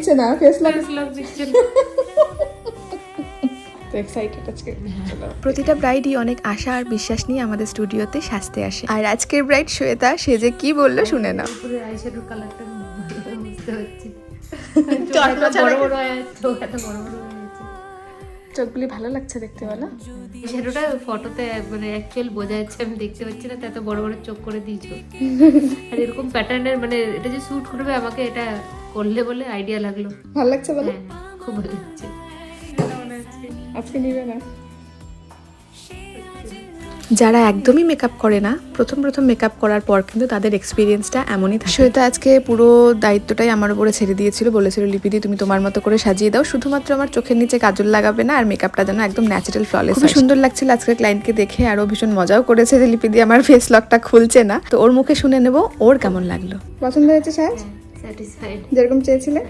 দিচ্ছে না face lock দিচ্ছে তো এক্সাইটেড আজকে। প্রতিটা ব্রাইডই অনেক আশা আর বিশ্বাস নিয়ে আমাদের স্টুডিওতে সাজতে আসে। আর আজকের ব্রাইড শ্বেতা সে যে কি বললো শুনে নাও। পুরো আইশ্যাডোর কালারটা বুঝতে পারছি বড় বড় চোখ এত বড় বড় হয়ে গেছে। চোখগুলি ভালো লাগছে দেখতে বলো। আইশ্যাডোটা ফটোতে মানে অ্যাকচুয়াল বোঝা যাচ্ছে, আমি দেখতে পাচ্ছি না, এত বড় বড় চোখ করে দিয়েছো। আর এরকম প্যাটার্নের মানে এটা যে স্যুট করবে আমাকে, এটা করলে বলে আইডিয়া লাগলো। ভালো লাগছে বলো। হ্যাঁ, খুব ভালো লাগছে। আজকে নিবে না যারা একদমই মেকআপ করে না, প্রথম মেকআপ করার পর কিন্তু তাদের এক্সপিরিয়েন্সটা এমনই থাকে। শ্বেতা আজকে পুরো দায়িত্বটাই আমার উপরে ছেড়ে দিয়েছিল, বলেছিল লিপিদি তুমি তোমার মতো করে সাজিয়ে দাও, শুধুমাত্র আমার চোখের নিচে কাজল লাগাবে না, আর মেকআপটা যেন একদম ন্যাচারাল ফ্ললেস। খুব সুন্দর লাগছিল আজকের ক্লায়েন্টকে দেখে, আরও ভীষণ মজাও করেছে যে লিপিদি আমার ফেস লকটা খুলছে না। তো ওর মুখে শুনে নেব ওর কেমন লাগলো। পছন্দ হয়েছে সাজ স্যাটিসফাইড। যেরকম চেয়েছিলে।